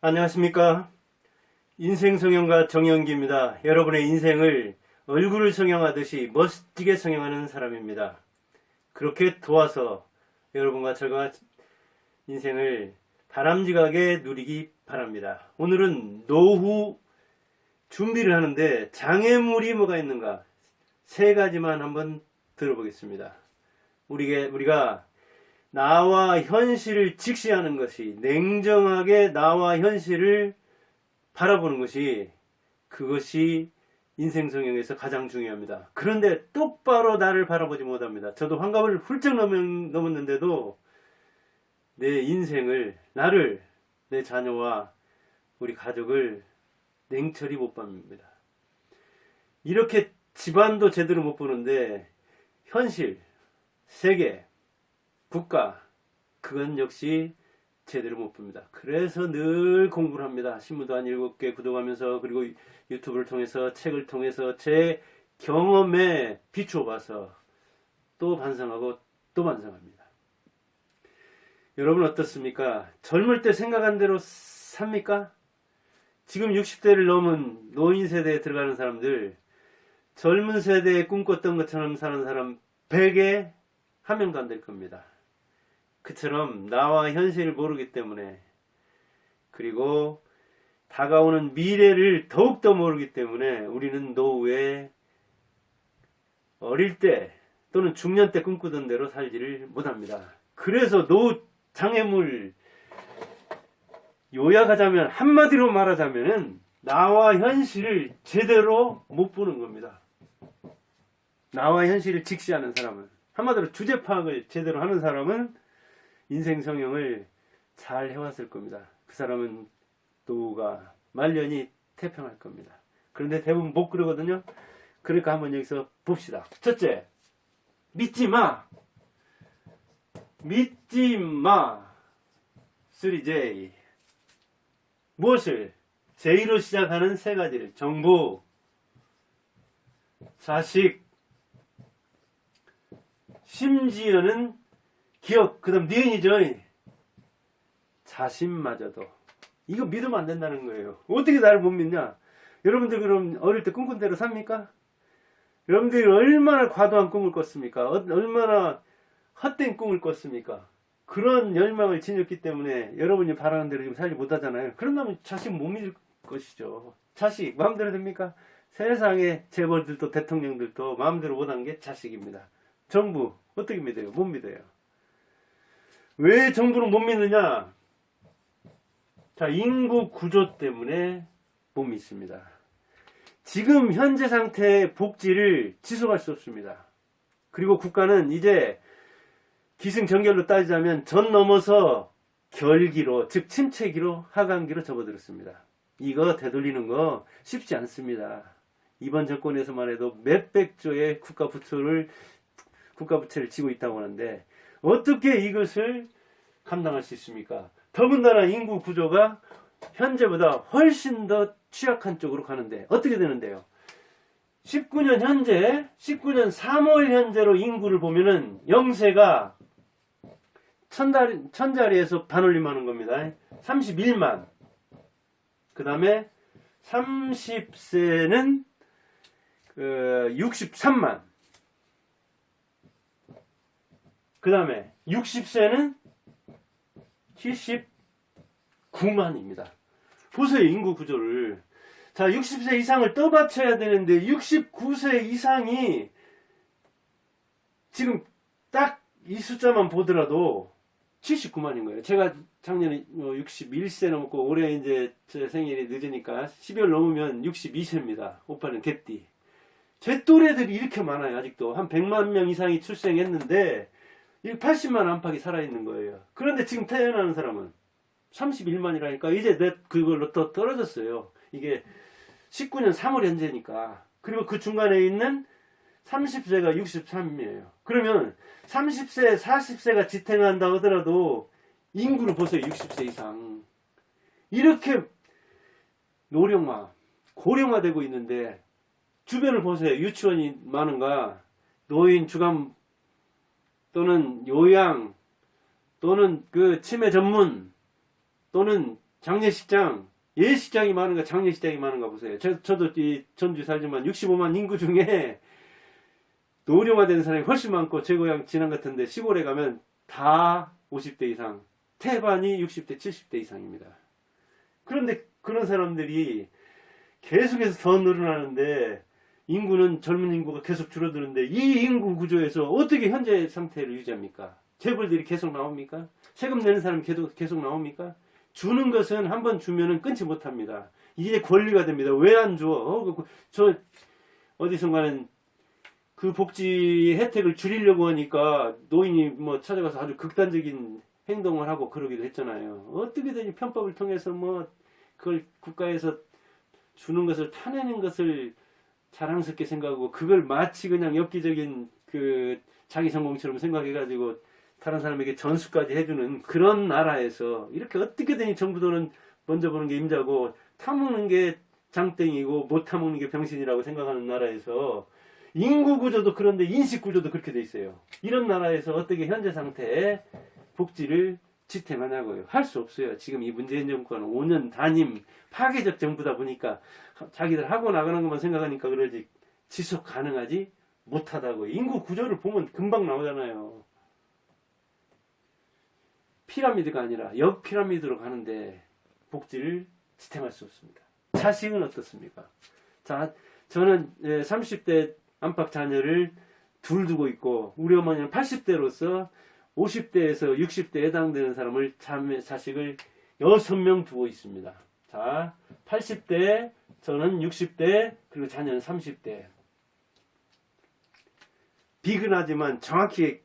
안녕하십니까. 인생성형가 정영기입니다. 여러분의 인생을 얼굴을 성형하듯이 멋지게 성형하는 사람입니다. 그렇게 도와서 여러분과 저가 인생을 바람직하게 누리기 바랍니다. 오늘은 노후 준비를 하는데 장애물이 뭐가 있는가 세 가지만 한번 들어보겠습니다. 우리가 나와 현실을 직시하는 것이, 냉정하게 나와 현실을 바라보는 것이, 그것이 인생성형에서 가장 중요합니다. 그런데 똑바로 나를 바라보지 못합니다. 저도 환갑을 훌쩍 넘었는데도 내 인생을, 나를, 내 자녀와 우리 가족을 냉철히 못 봅니다. 이렇게 집안도 제대로 못 보는데 현실, 세계, 국가, 그건 역시 제대로 못 봅니다. 그래서 늘 공부를 합니다. 신문도 한 7개 구독하면서, 그리고 유튜브를 통해서, 책을 통해서 제 경험에 비추어 봐서 또 반성하고 또 반성합니다. 여러분 어떻습니까? 젊을 때 생각한 대로 삽니까? 지금 60대를 넘은 노인 세대에 들어가는 사람들, 젊은 세대에 꿈꿨던 것처럼 사는 사람 100에 한 명도 안 될 겁니다. 그처럼 나와 현실을 모르기 때문에, 그리고 다가오는 미래를 더욱더 모르기 때문에 우리는 노후에 어릴 때 또는 중년 때 꿈꾸던 대로 살지를 못합니다. 그래서 노후 장애물, 요약하자면, 한마디로 말하자면은 나와 현실을 제대로 못 보는 겁니다. 나와 현실을 직시하는 사람은, 한마디로 주제 파악을 제대로 하는 사람은 인생 성형을 잘 해왔을 겁니다. 그 사람은 노후가 말년이 태평할 겁니다. 그런데 대부분 못 그러거든요. 그러니까 한번 여기서 봅시다. 첫째, 믿지 마. 믿지 마. 3J. 무엇을? J로 시작하는 세 가지를. 정보, 자식, 심지어는 기억, 그 다음 니은이죠. 자신마저도. 이거 믿으면 안 된다는 거예요. 어떻게 나를 못 믿냐? 여러분들 그럼 어릴 때 꿈꾼 대로 삽니까? 여러분들이 얼마나 과도한 꿈을 꿨습니까? 얼마나 헛된 꿈을 꿨습니까? 그런 열망을 지녔기 때문에 여러분이 바라는 대로 지금 살지 못하잖아요. 그런다면 자식 못 믿을 것이죠. 자식 마음대로 됩니까? 세상의 재벌들도 대통령들도 마음대로 못한 게 자식입니다. 정부 어떻게 믿어요? 못 믿어요. 왜 정부는 못 믿느냐? 자, 인구 구조 때문에 못 믿습니다. 지금 현재 상태의 복지를 지속할 수 없습니다. 그리고 국가는 이제 기승전결로 따지자면 전 넘어서 결기로, 즉 침체기로, 하강기로 접어들었습니다. 이거 되돌리는 거 쉽지 않습니다. 이번 정권에서만 해도 몇백조의 국가 부채를 지고 있다고 하는데 어떻게 이것을 감당할 수 있습니까? 더군다나 인구 구조가 현재보다 훨씬 더 취약한 쪽으로 가는데 어떻게 되는데요? 19년 3월 현재로 인구를 보면은 영세가 천자리에서 반올림하는 겁니다. 31만. 그 다음에 30세는 63만. 그 다음에 60세는 79만입니다. 보세요, 인구 구조를. 자, 60세 이상을 떠받쳐야 되는데 69세 이상이 지금 딱 이 숫자만 보더라도 79만인 거예요. 제가 작년에 61세 넘었고 올해 이제 제 생일이 늦으니까 12월 넘으면 62세입니다. 오빠는 개띠. 제 또래들이 이렇게 많아요. 아직도 한 100만 명 이상이 출생했는데 80만 안팎이 살아있는 거예요. 그런데 지금 태어나는 사람은 31만이라니까 이제 그걸로 더 떨어졌어요. 이게 19년 3월 현재니까. 그리고 그 중간에 있는 30세가 63이에요. 그러면 30세, 40세가 지탱한다 하더라도 인구를 보세요. 60세 이상. 이렇게 노령화, 고령화되고 있는데 주변을 보세요. 유치원이 많은가, 노인 주간 또는 요양 또는 그 치매 전문 또는 장례식장, 예식장이 많은가 장례식장이 많은가 보세요. 저도 이 전주 살지만 65만 인구 중에 노령화된 사람이 훨씬 많고, 제 고향 진안 같은데 시골에 가면 다 50대 이상, 태반이 60대 70대 이상입니다. 그런데 그런 사람들이 계속해서 더 늘어나는데, 인구는 젊은 인구가 계속 줄어드는데, 이 인구 구조에서 어떻게 현재 상태를 유지합니까? 재벌들이 계속 나옵니까? 세금 내는 사람이 계속 나옵니까? 주는 것은 한번 주면은 끊지 못합니다. 이게 권리가 됩니다. 왜 안 줘? 저 어디선가는 그 복지 혜택을 줄이려고 하니까 노인이 뭐 찾아가서 아주 극단적인 행동을 하고 그러기도 했잖아요. 어떻게든 편법을 통해서 뭐 그걸 국가에서 주는 것을 타내는 것을 자랑스럽게 생각하고, 그걸 마치 그냥 엽기적인 그 자기 전공처럼 생각해가지고 다른 사람에게 전수까지 해주는 그런 나라에서, 이렇게 어떻게든 정부 돈은 먼저 보는 게 임자고 타먹는 게 장땡이고 못 타먹는 게 병신이라고 생각하는 나라에서, 인구 구조도 그런데 인식 구조도 그렇게 돼 있어요. 이런 나라에서 어떻게 현재 상태의 복지를 지탱하냐고요. 할 수 없어요. 지금 이 문재인 정권은 5년 단임 파괴적 정부다 보니까 자기들 하고 나가는 것만 생각하니까 그러지, 지속 가능하지 못하다고요. 인구 구조를 보면 금방 나오잖아요. 피라미드가 아니라 역피라미드로 가는데 복지를 지탱할 수 없습니다. 자식은 어떻습니까? 자, 저는 30대 안팎 자녀를 둘 두고 있고, 우리 어머니는 80대로서 50대에서 60대에 해당되는 사람을 자식을 6명 두고 있습니다. 자, 80대, 저는 60대, 그리고 자녀는 30대. 비근하지만 정확히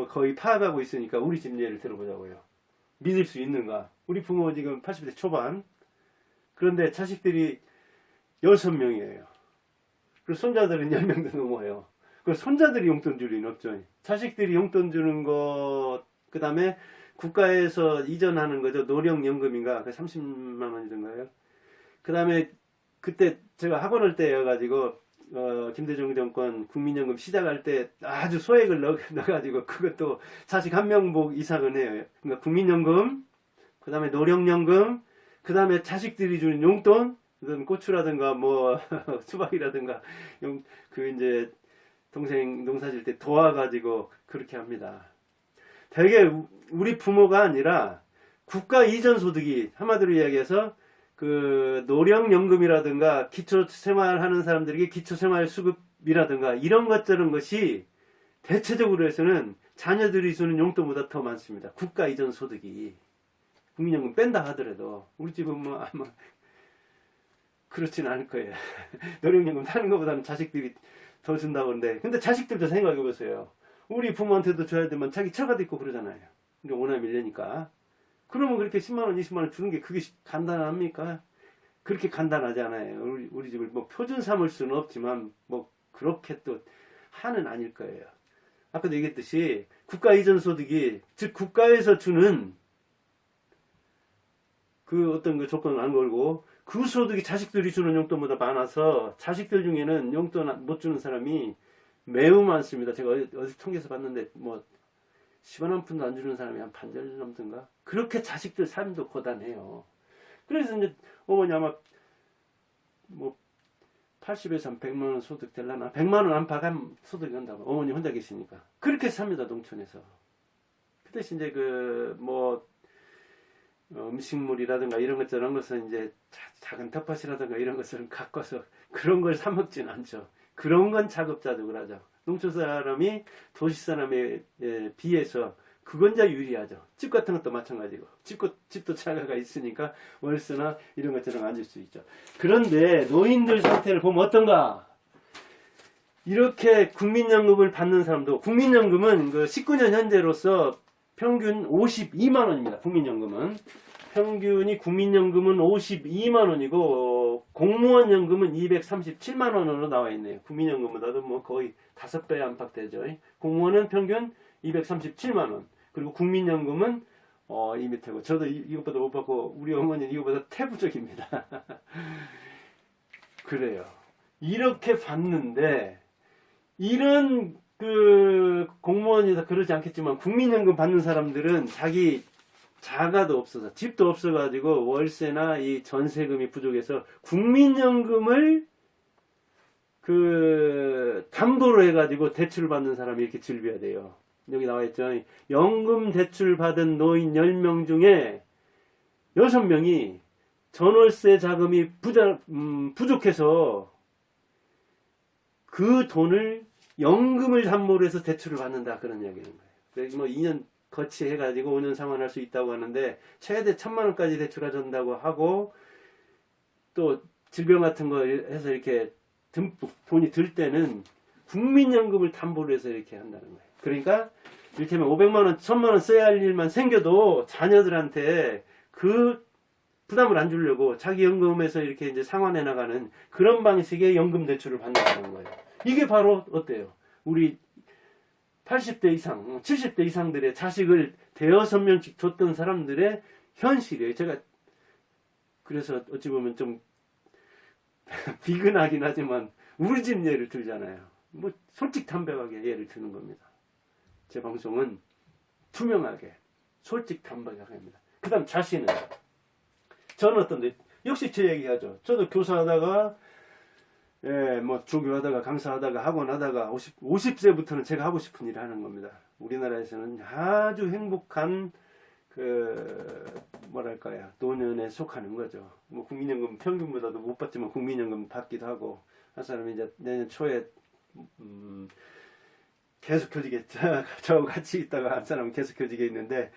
거의 파악하고 있으니까 우리 집 예를 들어보자고요. 믿을 수 있는가? 우리 부모 지금 80대 초반. 그런데 자식들이 6명이에요. 그리고 손자들은 10명도 넘어요. 그 손자들이 용돈 줄 리는 없죠. 자식들이 용돈 주는 것, 그 다음에 국가에서 이전하는 거죠. 노령연금인가? 그 30만 원이던가요? 그 다음에 그때 제가 학원 할 때여가지고, 김대중 정권 국민연금 시작할 때 아주 소액을 넣어가지고 그것도 자식 한 명복 이상은 해요. 그러니까 국민연금, 그 다음에 노령연금, 그 다음에 자식들이 주는 용돈, 고추라든가 뭐 수박이라든가 이제 동생 농사 질 때 도와가지고 그렇게 합니다. 되게 우리 부모가 아니라 국가 이전 소득이, 한마디로 이야기해서 그 노령연금이라든가 기초생활하는 사람들에게 기초생활수급이라든가 이런 것 저런 것이 대체적으로 해서는 자녀들이 주는 용돈보다 더 많습니다. 국가 이전 소득이. 국민연금 뺀다 하더라도 우리 집은 뭐 아마 그렇진 않을 거예요. 노령연금 타는 것보다는 자식들이 더 준다고 하는데, 근데 자식들도 생각해 보세요. 우리 부모한테도 줘야 되면 자기 처가도 있고 그러잖아요. 근데 워낙 밀려니까. 그러면 그렇게 10만원, 20만원 주는 게 그게 간단합니까? 그렇게 간단하지 않아요. 우리 집을 뭐 표준 삼을 수는 없지만 뭐 그렇게 또 한은 아닐 거예요. 아까도 얘기했듯이 국가 이전 소득이, 즉 국가에서 주는 그 어떤 그 조건을 안 걸고 그 소득이 자식들이 주는 용돈보다 많아서 자식들 중에는 용돈 못 주는 사람이 매우 많습니다. 제가 어디 통계에서 봤는데 뭐 10원 한 푼도 안 주는 사람이 한 반절 넘던가. 그렇게 자식들 삶도 고단해요. 그래서 이제 어머니 아마 뭐 80에서 한 100만 원 소득 될라나, 100만 원 안팎 소득이 한다고. 어머니 혼자 계시니까 그렇게 삽니다. 농촌에서. 그 대신 이제 그 뭐 음식물이라든가 이런 것 저런 것은 이제 작은 텃밭이라든가 이런 것을 가꿔서 그런 걸 사 먹진 않죠. 그런 건 자급자족을 하죠. 농촌 사람이 도시 사람에 비해서 그건 자 유리하죠. 집 같은 것도 마찬가지고, 집도 자가가 있으니까 월세나 이런 것처럼 앉을 수 있죠. 그런데 노인들 상태를 보면 어떤가? 이렇게 국민연금을 받는 사람도, 국민연금은 그 19년 현재로서 평균 52만 원입니다. 국민연금은. 평균이 국민연금은 52만 원이고 공무원 연금은 237만 원으로 나와 있네요. 국민연금보다도 뭐 거의 5배 안팎 되죠. 공무원은 평균 237만 원. 그리고 국민연금은 이 밑에고, 저도 이것보다 못 받고 우리 어머니는 이것보다 태부적입니다. 그래요. 이렇게 받는데, 이런 그 공무원이다 그러지 않겠지만 국민연금 받는 사람들은 자기 자가도 없어서 집도 없어가지고 월세나 이 전세금이 부족해서 국민연금을 그 담보로 해가지고 대출을 받는 사람이 이렇게 질비해야 돼요. 여기 나와 있죠. 연금 대출 받은 노인 10명 중에 6명이 전월세 자금이 부족해서 그 돈을 연금을 담보로 해서 대출을 받는다, 그런 이야기는 거예요. 그래서 뭐 2년 거치해가지고 5년 상환할 수 있다고 하는데 최대 1,000만 원까지 대출해준다고 하고, 또 질병 같은 거 해서 이렇게 듬뿍 돈이 들 때는 국민연금을 담보로 해서 이렇게 한다는 거예요. 그러니까 이를테면 500만 원, 1,000만 원 써야 할 일만 생겨도 자녀들한테 그 부담을 안 주려고 자기 연금에서 이렇게 이제 상환해 나가는 그런 방식의 연금 대출을 받는다는 거예요. 이게 바로 어때요? 우리 80대 이상, 70대 이상들의 자식을 대여섯 명씩 줬던 사람들의 현실이에요. 제가 그래서 어찌 보면 좀 비근하긴 하지만 우리 집 예를 들잖아요. 뭐 솔직담백하게 예를 드는 겁니다. 제 방송은 투명하게 솔직담백하게 합니다. 그 다음 자신은, 저는 어떤데, 역시 제 얘기하죠. 저도 교사하다가 뭐 조교하다가 강사하다가 학원하다가 50세부터는 제가 하고 싶은 일을 하는 겁니다. 우리나라에서는 아주 행복한 뭐랄까요, 노년에 속하는 거죠. 뭐 국민연금 평균보다도 못 받지만 국민연금 받기도 하고, 한 사람이 이제 내년 초에 계속 교직에 저하고 같이 있다가 한 사람은 계속 교직에 있는데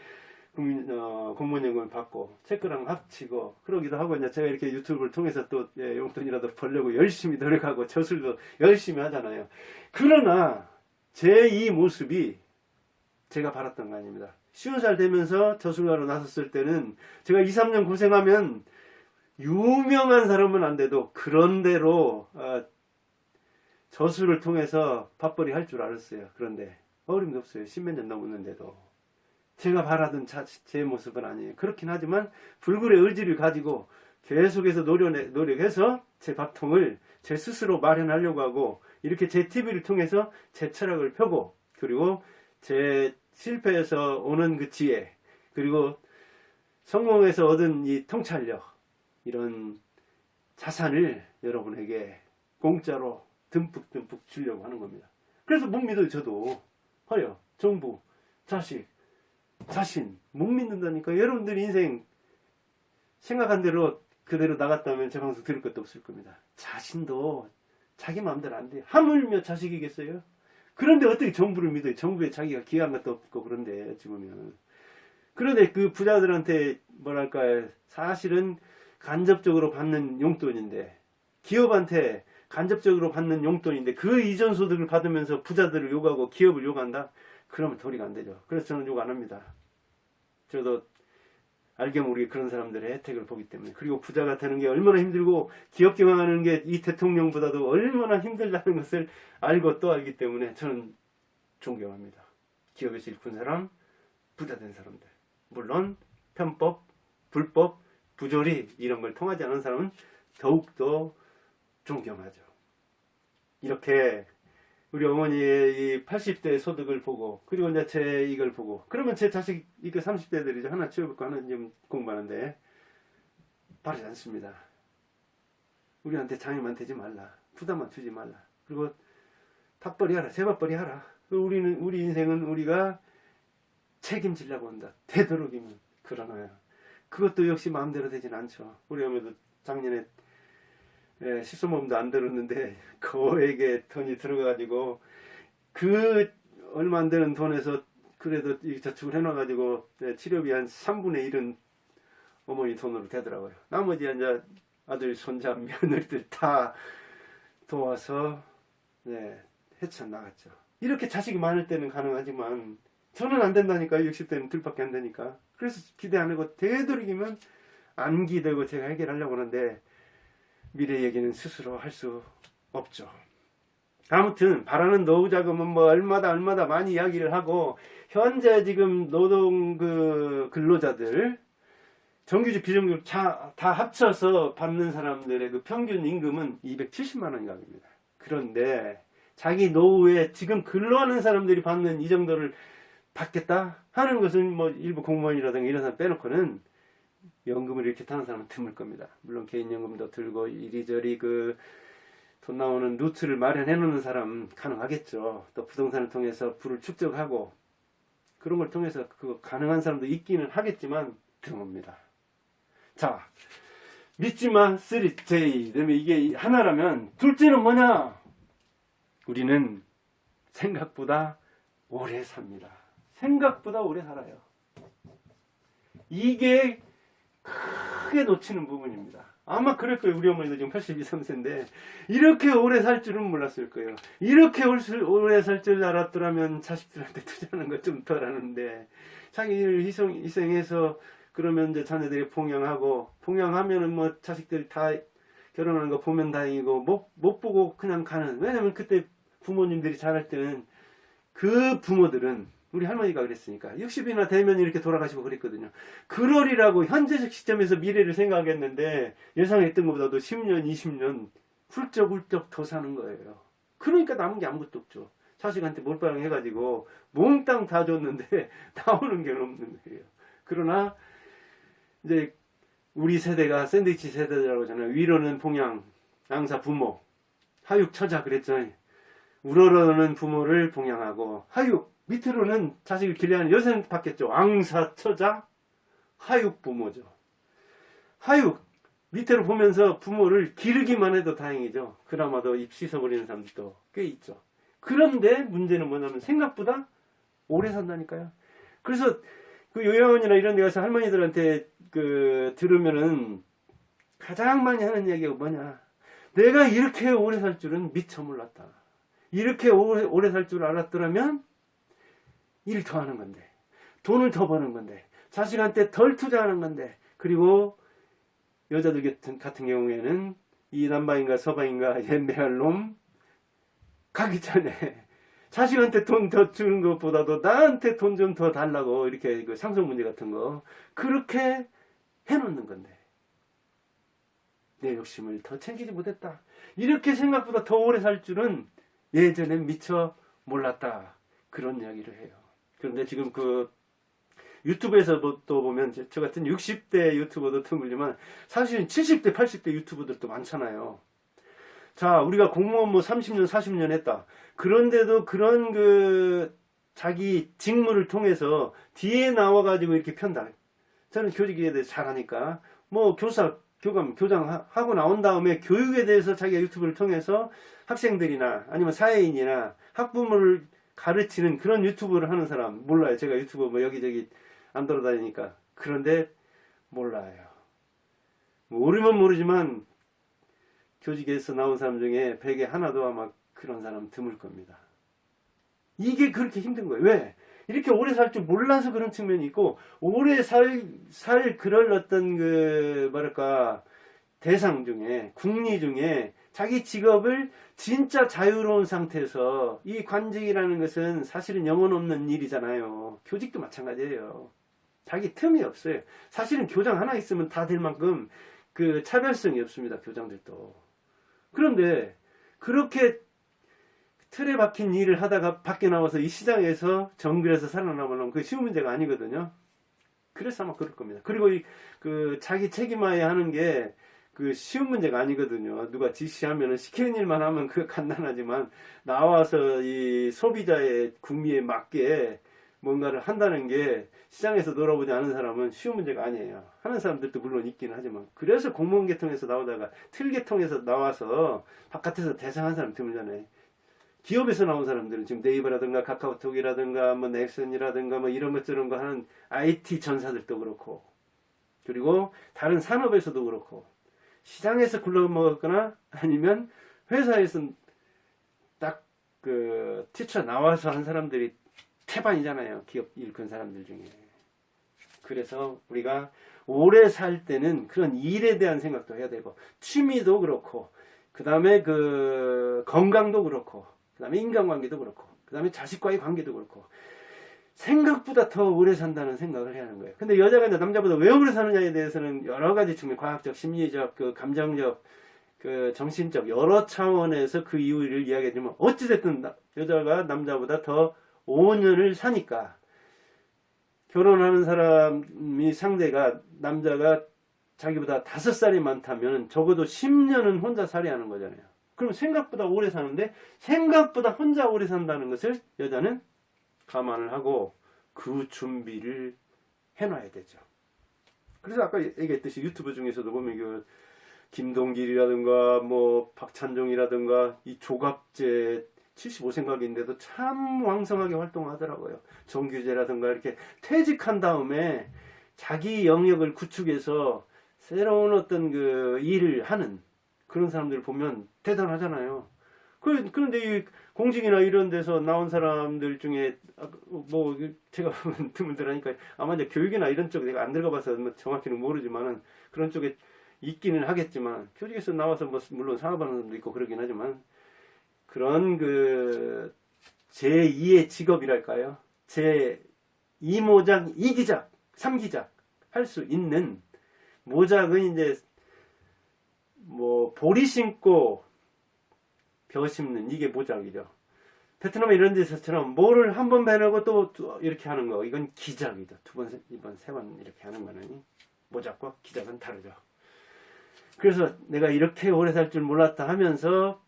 공무원연금을 받고 체크랑 합치고 그러기도 하고, 이제 제가 이렇게 유튜브를 통해서 또 용돈이라도 벌려고 열심히 노력하고 저술도 열심히 하잖아요. 그러나 제 이 모습이 제가 바랐던 거 아닙니다. 50살 되면서 저술가로 나섰을 때는 제가 2, 3년 고생하면 유명한 사람은 안 돼도 그런대로 저술을 통해서 밥벌이 할 줄 알았어요. 그런데 어림도 없어요. 10몇 년 넘었는데도 제가 바라던 제 모습은 아니에요. 그렇긴 하지만 불굴의 의지를 가지고 계속해서 노력해서 제 밥통을 제 스스로 마련하려고 하고, 이렇게 제 TV를 통해서 제 철학을 펴고, 그리고 제 실패에서 오는 그 지혜, 그리고 성공에서 얻은 이 통찰력, 이런 자산을 여러분에게 공짜로 듬뿍 주려고 하는 겁니다. 그래서 못 믿어요. 저도 허여, 정부, 자식, 자신 못 믿는다니까. 여러분들이 인생 생각한 대로 그대로 나갔다면 제 방송 들을 것도 없을 겁니다. 자신도 자기 마음대로 안 돼요. 하물며 자식이겠어요? 그런데 어떻게 정부를 믿어요? 정부에 자기가 기여한 것도 없고. 그런데 지금은, 그런데 그 부자들한테 뭐랄까요, 사실은 간접적으로 받는 용돈인데, 기업한테 간접적으로 받는 용돈인데 그 이전 소득을 받으면서 부자들을 욕하고 기업을 욕한다? 그러면 도리가 안 되죠. 그래서 저는 욕 안 합니다. 저도 알게 모르게 그런 사람들의 혜택을 보기 때문에. 그리고 부자가 되는 게 얼마나 힘들고 기업 경영하는 게 이 대통령보다도 얼마나 힘들다는 것을 알고 또 알기 때문에 저는 존경합니다. 기업에서 일꾼 사람, 부자 된 사람들. 물론 편법, 불법, 부조리 이런 걸 통하지 않은 사람은 더욱더 존경하죠. 이렇게 우리 어머니의 이 80대 소득을 보고, 그리고 이제 제 이걸 보고, 그러면 제 자식, 이게 30대들이죠. 하나 치워볼고 하나 지금 공부하는데, 바르지 않습니다. 우리한테 장애만 되지 말라. 부담만 주지 말라. 그리고 밥벌이 하라. 제밥벌이 하라. 우리 인생은 우리가 책임지려고 한다. 되도록이면. 그러나요. 그것도 역시 마음대로 되진 않죠. 우리 어머니도 작년에 식소모금도 안 들었는데 거액의 돈이 들어가가지고 그 얼마 안 되는 돈에서 그래도 저축을 해놔가지고 치료비 한 3분의 1은 어머니 돈으로 되더라고요. 나머지 이제 아들, 손자, 며느리들 다 도와서 헤쳐나갔죠. 이렇게 자식이 많을 때는 가능하지만 저는 안 된다니까요. 60대는 둘밖에 안 되니까. 그래서 기대 안 하고 되도록이면 안 기대고 제가 해결하려고 하는데 미래 얘기는 스스로 할 수 없죠. 아무튼 바라는 노후 자금은 뭐 얼마다 많이 이야기를 하고, 현재 지금 노동 근로자들 정규직 비정규직 다 합쳐서 받는 사람들의 그 평균 임금은 270만 원 이각입니다. 그런데 자기 노후에 지금 근로하는 사람들이 받는 이 정도를 받겠다 하는 것은 뭐 일부 공무원이라든가 이런 사람 빼놓고는 연금을 이렇게 타는 사람은 드물 겁니다. 물론 개인연금도 들고 이리저리 그 돈 나오는 루트를 마련해 놓는 사람 가능하겠죠. 또 부동산을 통해서 부를 축적하고 그런 걸 통해서 그 가능한 사람도 있기는 하겠지만 드뭅니다. 자, 믿지마 3J. 그다음에 이게 하나라면 둘째는 뭐냐? 우리는 생각보다 오래 삽니다. 생각보다 오래 살아요. 이게 크게 놓치는 부분입니다. 아마 그럴 거예요. 우리 어머니도 지금 82, 3세인데 이렇게 오래 살 줄은 몰랐을 거예요. 이렇게 오래 살 줄 알았더라면 자식들한테 투자하는 것 좀 덜 하는데 자기를 희생해서 그러면 이제 자녀들이 봉양하면은 뭐 자식들이 다 결혼하는 거 보면 다행이고 못 보고 그냥 가는. 왜냐면 그때 부모님들이 자랄 때는 그 부모들은 우리 할머니가 그랬으니까 60이나 되면 이렇게 돌아가시고 그랬거든요. 그러리라고 현재적 시점에서 미래를 생각했는데 예상했던 것보다도 10년, 20년 훌쩍훌쩍 더 사는 거예요. 그러니까 남은 게 아무것도 없죠. 자식한테 몰빵 해가지고 몽땅 다 줬는데 나오는 게 없는 거예요. 그러나 이제 우리 세대가 샌드위치 세대라고 하잖아요. 위로는 봉양, 양사 부모, 하육 처자 그랬잖아요. 우러러는 부모를 봉양하고 하육 밑으로는 자식을 길러하는 요새는 바뀌었죠. 왕사 처자 하육 부모죠. 하육 밑으로 보면서 부모를 기르기만 해도 다행이죠. 그나마도 입 씻어버리는 사람들도 꽤 있죠. 그런데 문제는 뭐냐면 생각보다 오래 산다니까요. 그래서 그 요양원이나 이런 데 가서 할머니들한테 들으면은 가장 많이 하는 이야기가 뭐냐? 내가 이렇게 오래 살 줄은 미처 몰랐다. 이렇게 오래 살 줄 알았더라면 일 더 하는 건데, 돈을 더 버는 건데, 자식한테 덜 투자하는 건데, 그리고 여자들 같은 경우에는 이 남바인가 서바인가 옌배할 놈 가기 전에 자식한테 돈 더 주는 것보다도 나한테 돈 좀 더 달라고 이렇게 그 상속 문제 같은 거 그렇게 해놓는 건데 내 욕심을 더 챙기지 못했다. 이렇게 생각보다 더 오래 살 줄은 예전엔 미처 몰랐다. 그런 이야기를 해요. 그런데 지금 그 유튜브에서 또 보면 저 같은 60대 유튜버도 드물지만 사실은 70대, 80대 유튜버들도 많잖아요. 자, 우리가 공무원 뭐 30년, 40년 했다. 그런데도 그런 자기 직무를 통해서 뒤에 나와가지고 이렇게 편다. 저는 교직에 대해서 잘하니까 뭐 교사, 교감, 교장하고 나온 다음에 교육에 대해서 자기가 유튜브를 통해서 학생들이나 아니면 사회인이나 학부모를 가르치는 그런 유튜브를 하는 사람 몰라요. 제가 유튜브 뭐 여기저기 안 돌아다니니까. 그런데 몰라요. 모르면 모르지만 교직에서 나온 사람 중에 100에 하나도 아마 그런 사람 드물 겁니다. 이게 그렇게 힘든 거예요. 왜? 이렇게 오래 살 줄 몰라서 그런 측면이 있고, 오래 살 그럴 어떤 대상 중에, 국리 중에 자기 직업을 진짜 자유로운 상태에서, 이 관직이라는 것은 사실은 영혼 없는 일이잖아요. 교직도 마찬가지예요. 자기 틈이 없어요. 사실은 교장 하나 있으면 다 될 만큼 그 차별성이 없습니다. 교장들도. 그런데 그렇게 틀에 박힌 일을 하다가 밖에 나와서 이 시장에서 정글에서 살아남으려면 그 쉬운 문제가 아니거든요. 그래서 아마 그럴 겁니다. 그리고 자기 책임하에 하는 게 쉬운 문제가 아니거든요. 누가 지시하면 시키는 일만 하면 그게 간단하지만 나와서 이 소비자의 구미에 맞게 뭔가를 한다는 게 시장에서 놀아보지 않은 사람은 쉬운 문제가 아니에요. 하는 사람들도 물론 있기는 하지만. 그래서 공무원 계통에서 나오다가 틀 계통에서 나와서 바깥에서 대상한 사람 드물잖아요. 기업에서 나온 사람들은 지금 네이버라든가 카카오톡이라든가 뭐 넥슨이라든가 뭐 이런 것 저런 거 하는 IT 전사들도 그렇고, 그리고 다른 산업에서도 그렇고, 시장에서 굴러먹었거나 아니면 회사에서 딱 티쳐 나와서 한 사람들이 태반이잖아요. 기업 일큰 사람들 중에. 그래서 우리가 오래 살 때는 그런 일에 대한 생각도 해야 되고, 취미도 그렇고, 그 다음에 건강도 그렇고, 그 다음에 인간관계도 그렇고, 그 다음에 자식과의 관계도 그렇고, 생각보다 더 오래 산다는 생각을 해야 하는 거예요. 근데 여자가 이제 남자보다 왜 오래 사느냐에 대해서는 여러 가지 측면, 과학적, 심리적, 감정적, 정신적, 여러 차원에서 그 이유를 이야기하지만, 어찌됐든 여자가 남자보다 더 5년을 사니까 결혼하는 사람이 상대가 남자가 자기보다 5살이 많다면 적어도 10년은 혼자 살이하는 거잖아요. 그럼 생각보다 오래 사는데 생각보다 혼자 오래 산다는 것을 여자는 감안을 하고 그 준비를 해놔야 되죠. 그래서 아까 얘기했듯이 유튜브 중에서도 보면 그 김동길이라든가 뭐 박찬종이라든가 이 조갑제 75생각인데도 참 왕성하게 활동하더라고요. 정규제라든가 이렇게 퇴직한 다음에 자기 영역을 구축해서 새로운 어떤 그 일을 하는 그런 사람들을 보면 대단하잖아요. 그런데 이 공직이나 이런 데서 나온 사람들 중에 뭐 제가 드문드라니까 아마 이제 교육이나 이런 쪽에 내가 안 들어가봐서 뭐 정확히는 모르지만은 그런 쪽에 있기는 하겠지만 교직에서 나와서 뭐 물론 사업하는 사람도 있고 그러긴 하지만 그런 그 제2의 직업이랄까요? 제2모작, 2기작, 3기작 할 수 있는 모작은 이제 뭐 보리 심고 벼 심는 이게 모작이죠. 베트남 이런 데서처럼 뭐를 한 번 배우고 또 이렇게 하는 거 이건 기작이죠. 두 번, 세 번, 세 번 이렇게 하는 거는 모작과 기작은 다르죠. 그래서 내가 이렇게 오래 살 줄 몰랐다 하면서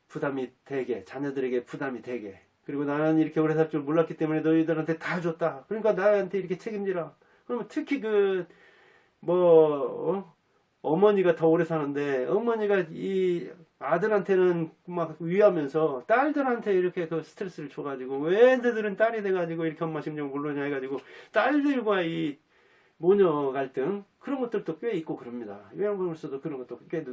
부담이 되게 자녀들에게 부담이 되게 그리고 나는 이렇게 오래 살 줄 몰랐기 때문에 너희들한테 다 줬다. 그러니까 나한테 이렇게 책임지라. 그러면 특히 어머니가 더 오래 사는데 어머니가 이 아들한테는 막 위하면서 딸들한테 이렇게 그 스트레스를 줘가지고 왜 너희들은 딸이 돼가지고 이렇게 엄마 심정 모르냐 해가지고 딸들과 이 모녀 갈등 그런 것들도 꽤 있고 그럽니다. 요양병원에서도 그런 것도 꽤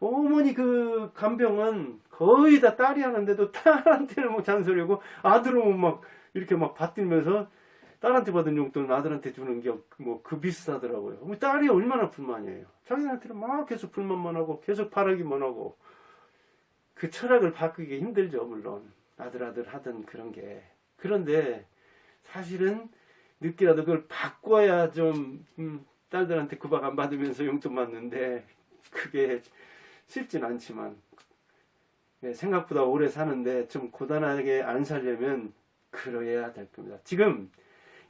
어머니 그 간병은 거의 다 딸이 하는데도 딸한테는 뭐 잔소리하고 아들은 막 이렇게 막 받들면서 딸한테 받은 용돈은 아들한테 주는 게 뭐 그 비슷하더라고요. 딸이 얼마나 불만이에요. 자기한테는 막 계속 불만만 하고 계속 바라기만 하고 그 철학을 바꾸기 힘들죠. 물론 아들 하던 그런 게 그런데 사실은 늦게라도 그걸 바꿔야 좀 딸들한테 구박 안 받으면서 용돈 받는데 그게 쉽진 않지만 생각보다 오래 사는데 좀 고단하게 안 살려면 그래야 될 겁니다. 지금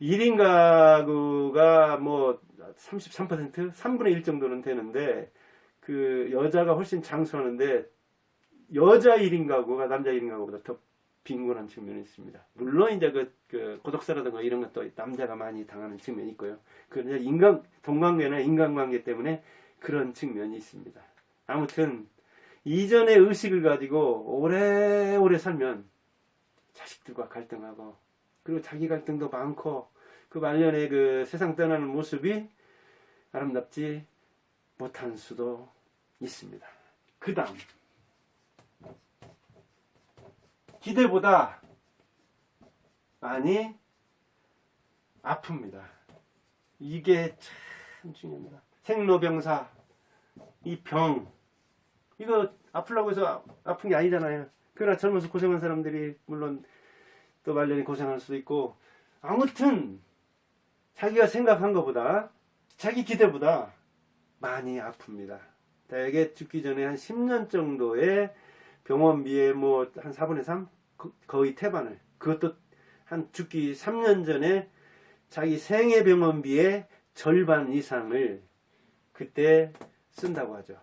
1인 가구가 뭐 33%? 3분의 1 정도는 되는데 그 여자가 훨씬 장수하는데 여자 1인 가구가 남자 1인 가구보다 더 빈곤한 측면이 있습니다. 물론 이제 그 고독사라든가 이런 것도 남자가 많이 당하는 측면이 있고요. 그런데 동관계나 인간관계 때문에 그런 측면이 있습니다. 아무튼 이전의 의식을 가지고 오래오래 살면 자식들과 갈등하고 그리고 자기 갈등도 많고 그 말년에 그 세상 떠나는 모습이 아름답지 못한 수도 있습니다. 그 다음 기대보다 많이 아픕니다. 이게 참 중요합니다. 생로병사 이 병 이거 아프려고 해서 아픈 게 아니잖아요. 그러나 젊어서 고생한 사람들이 물론 또 말년에 고생할 수도 있고 아무튼 자기가 생각한 것보다 자기 기대보다 많이 아픕니다. 대개 죽기 전에 한 10년 정도의 병원비의 뭐 한 4분의 3? 거의 태반을 그것도 한 죽기 3년 전에 자기 생애 병원비의 절반 이상을 그때 쓴다고 하죠.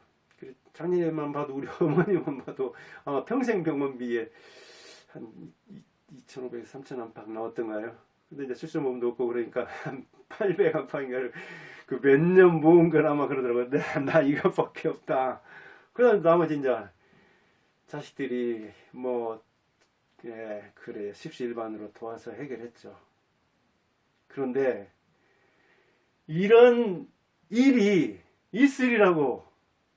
작년에만 봐도 우리 어머니만 봐도 아마 평생 병원비에 한 2,500, 3,000 안팎 나왔던가요? 근데 이제 출산보험도 없고 그러니까 한 800 안팎인가를 그 몇 년 모은 걸 아마 그러더라고요. 나 이것밖에 없다. 그다음 나머지 이제 자식들이 뭐 그래 십시일반으로 도와서 해결했죠. 그런데 이런 일이 있으리라고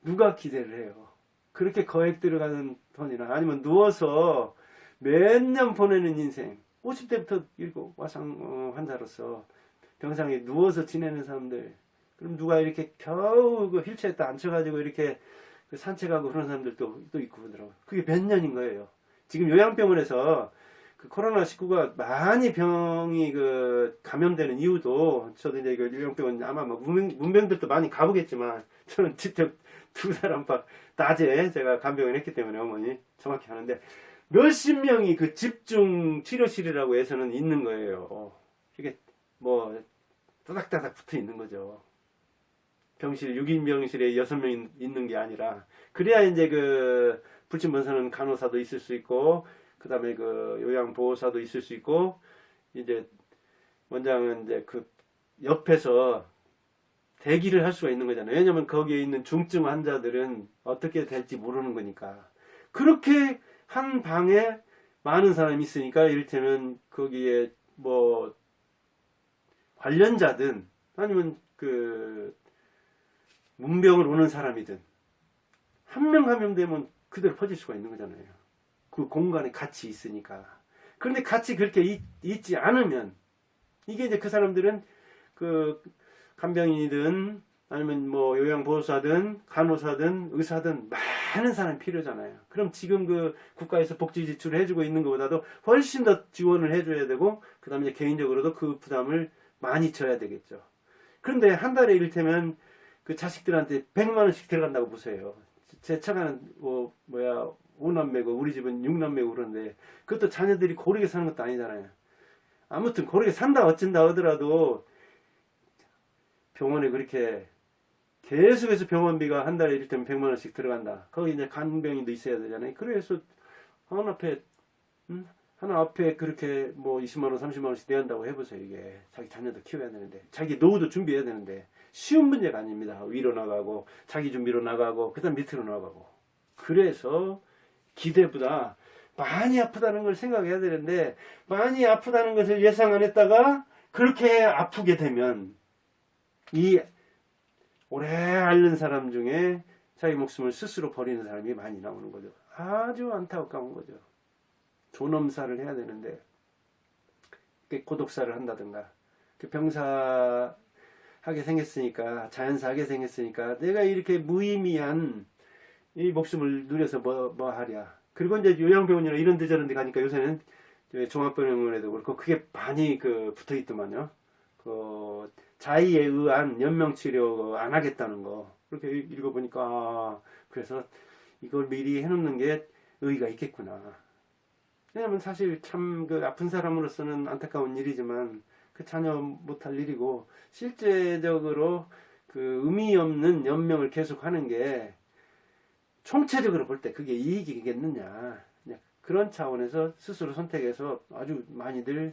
누가 기대를 해요? 그렇게 거액 들어가는 돈이나 아니면 누워서 몇 년 보내는 인생 50대부터 일고 와상 환자로서 병상에 누워서 지내는 사람들 그럼 누가 이렇게 겨우 그 휠체어에 앉혀가지고 이렇게 그 산책하고 그런 사람들도 또 있고 그러더라고요. 그게 몇 년인 거예요. 지금 요양병원에서 그 코로나19가 많이 병이 그 감염되는 이유도 저도 이제 그 요양병원 아마 뭐 문병들도 많이 가보겠지만 저는 직접 2달 안팎 낮에 제가 간병을 했기 때문에 어머니 정확히 하는데 몇십 명이 그 집중 치료실이라고 해서는 있는 거예요. 이게 뭐 따닥따닥 붙어 있는 거죠. 병실 6인 병실에 6명 있는 게 아니라 그래야 이제 그 불침번사는 간호사도 있을 수 있고 그다음에 그 요양보호사도 있을 수 있고 이제 원장은 이제 그 옆에서 대기를 할 수가 있는 거잖아요. 왜냐면 거기에 있는 중증 환자들은 어떻게 될지 모르는 거니까. 그렇게 한 방에 많은 사람이 있으니까 이를테면 거기에 뭐 관련자든 아니면 그 문병을 오는 사람이든 한 명 한 명 되면 그대로 퍼질 수가 있는 거잖아요. 그 공간에 같이 있으니까. 그런데 같이 그렇게 있지 않으면 이게 이제 그 사람들은 그 간병인이든 아니면 뭐 요양보호사든 간호사든 의사든 많은 사람이 필요잖아요. 그럼 지금 그 국가에서 복지 지출을 해주고 있는 것보다도 훨씬 더 지원을 해줘야 되고 그 다음에 개인적으로도 그 부담을 많이 져야 되겠죠. 그런데 한 달에 이를테면 그 자식들한테 100만 원씩 들어간다고 보세요. 제 처가는 뭐야 5남매고 우리 집은 6남매고 그러는데 그것도 자녀들이 고르게 사는 것도 아니잖아요. 아무튼 고르게 산다 어쩐다 하더라도 병원에 그렇게 계속해서 병원비가 한 달에 이를테면 100만 원씩 들어간다. 거기 이제 간병인도 있어야 되잖아요. 그래서 하나 앞에 그렇게 뭐 20만 원, 30만 원씩 내야 한다고 해보세요. 이게 자기 자녀도 키워야 되는데 자기 노후도 준비해야 되는데 쉬운 문제가 아닙니다. 위로 나가고 자기 준비로 나가고 그다음 밑으로 나가고. 그래서 기대보다 많이 아프다는 걸 생각해야 되는데 많이 아프다는 것을 예상 안 했다가 그렇게 아프게 되면 이 오래 앓는 사람 중에 자기 목숨을 스스로 버리는 사람이 많이 나오는 거죠. 아주 안타까운 거죠. 존엄사를 해야 되는데 고독사를 한다든가 병사하게 생겼으니까 자연사하게 생겼으니까 내가 이렇게 무의미한 이 목숨을 누려서 뭐 하랴. 그리고 이제 요양병원이나 이런 데 저런 데 가니까 요새는 종합병원에도 그렇고 그게 많이 그 붙어있더만요. 그 자의에 의한 연명치료 안 하겠다는 거 그렇게 읽어보니까 그래서 이걸 미리 해놓는 게 의의가 있겠구나. 왜냐면 사실 참 그 아픈 사람으로서는 안타까운 일이지만 그 전혀 못할 일이고 실제적으로 그 의미 없는 연명을 계속하는 게 총체적으로 볼 때 그게 이익이겠느냐 그런 차원에서 스스로 선택해서 아주 많이들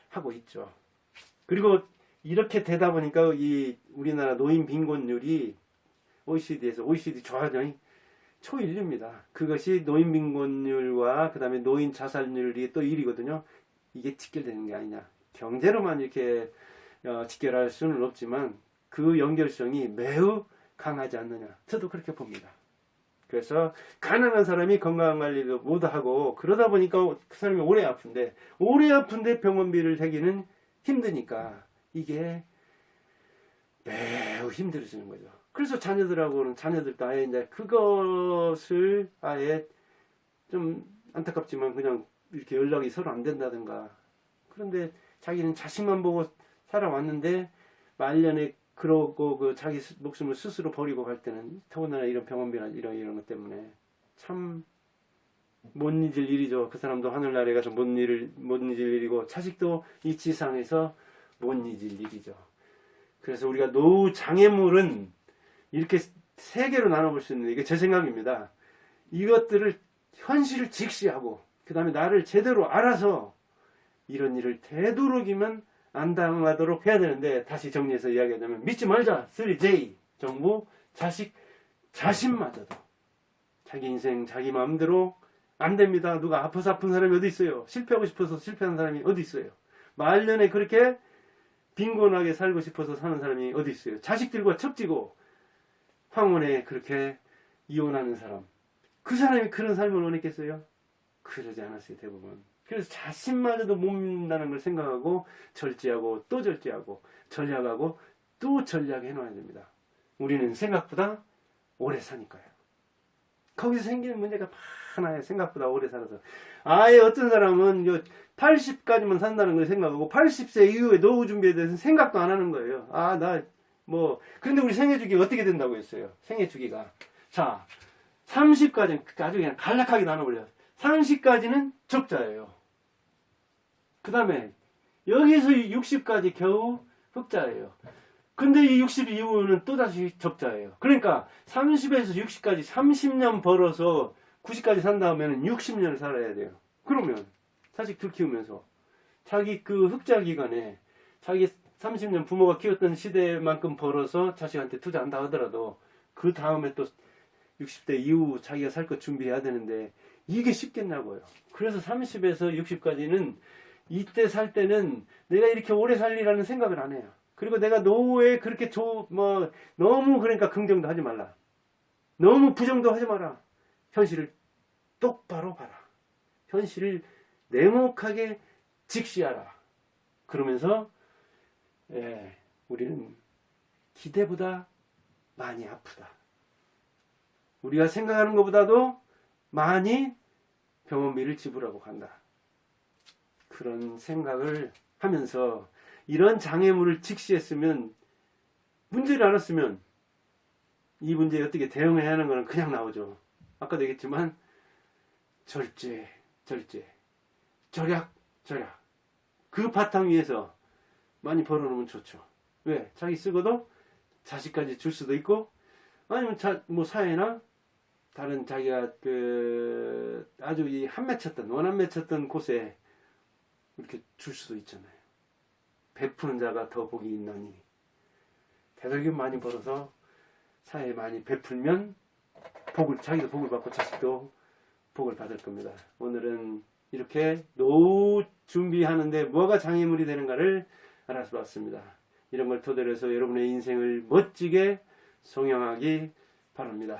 하고 있죠. 그리고 이렇게 되다 보니까 이 우리나라 노인 빈곤율이 OECD 좋아하죠. 초1위입니다. 그것이 노인 빈곤율과 그 다음에 노인 자살률이 또 1위거든요. 이게 직결되는 게 아니냐. 경제로만 이렇게 직결할 수는 없지만 그 연결성이 매우 강하지 않느냐. 저도 그렇게 봅니다. 그래서 가난한 사람이 건강관리도 못하고 그러다 보니까 그 사람이 오래 아픈데 병원비를 대기는 힘드니까 이게 매우 힘들어지는 거죠. 그래서 자녀들도 아예 이제 그것을 아예 좀 안타깝지만 그냥 이렇게 연락이 서로 안 된다든가. 그런데 자기는 자식만 보고 살아왔는데 말년에 그러고 그 자기 목숨을 스스로 버리고 갈 때는 더군다나 이런 병원비나 이런 것 때문에 참 못 잊을 일이죠. 그 사람도 하늘나라에 가서 못 잊을 일이고 자식도 이 지상에서 못 잊을 일이죠. 그래서 우리가 노후 장애물은 이렇게 세 개로 나눠볼 수 있는데 이게 제 생각입니다. 이것들을 현실을 직시하고 그 다음에 나를 제대로 알아서 이런 일을 되도록이면 안 당하도록 해야 되는데 다시 정리해서 이야기하자면 믿지 말자 3J 정부 자식 자신마저도 자기 인생 자기 마음대로 안 됩니다. 누가 아파서 아픈 사람이 어디 있어요. 실패하고 싶어서 실패하는 사람이 어디 있어요. 말년에 그렇게 빈곤하게 살고 싶어서 사는 사람이 어디 있어요. 자식들과 첩지고 황혼에 그렇게 이혼하는 사람 그 사람이 그런 삶을 원했겠어요? 그러지 않았어요. 대부분. 그래서 자신마저도 못 믿는다는 걸 생각하고 절제하고 또 절제하고 전략하고 또 전략해 놔야 됩니다. 우리는 생각보다 오래 사니까요. 거기서 생기는 문제가 많아요. 생각보다 오래 살아서. 아예 어떤 사람은 80까지만 산다는 걸 생각하고 80세 이후에 노후 준비에 대해서는 생각도 안 하는 거예요. 그런데 우리 생애 주기가 어떻게 된다고 했어요? 생애 주기가. 자, 30까지는 아주 그냥 간략하게 나눠버려요. 30까지는 적자예요. 그 다음에 여기서 60까지 겨우 흑자예요. 근데 이 60 이후는 또다시 적자예요. 그러니까 30에서 60까지 30년 벌어서 90까지 산다면 60년을 살아야 돼요. 그러면 자식들 키우면서 자기 그 흑자 기간에 자기 30년 부모가 키웠던 시대만큼 벌어서 자식한테 투자한다 하더라도 그 다음에 또 60대 이후 자기가 살 것 준비해야 되는데 이게 쉽겠냐고요. 그래서 30에서 60까지는 이때 살 때는 내가 이렇게 오래 살리라는 생각을 안 해요. 그리고 내가 노후에 그렇게 너무 그러니까 긍정도 하지 말라. 너무 부정도 하지 마라. 현실을 똑바로 봐라. 현실을 냉혹하게 직시하라. 그러면서 우리는 기대보다 많이 아프다. 우리가 생각하는 것보다도 많이 병원비를 지불하고 간다. 그런 생각을 하면서 이런 장애물을 직시했으면 문제를 알았으면 이 문제에 어떻게 대응해야 하는 것은 그냥 나오죠. 아까도 얘기했지만 절제, 절약. 그 바탕 위에서 많이 벌어놓으면 좋죠. 왜? 자기 쓰고도 자식까지 줄 수도 있고 아니면 사회나 다른 자기가 아주 원한 맺혔던 곳에 이렇게 줄 수도 있잖아요. 베푸는 자가 더 복이 있나니. 대들기만 많이 벌어서 사회에 많이 베풀면 자기도 복을 받고 자식도 복을 받을 겁니다. 오늘은 이렇게 노후 준비하는데 뭐가 장애물이 되는가를 알아서 봤습니다. 이런 걸 토대로 해서 여러분의 인생을 멋지게 성형하기 바랍니다.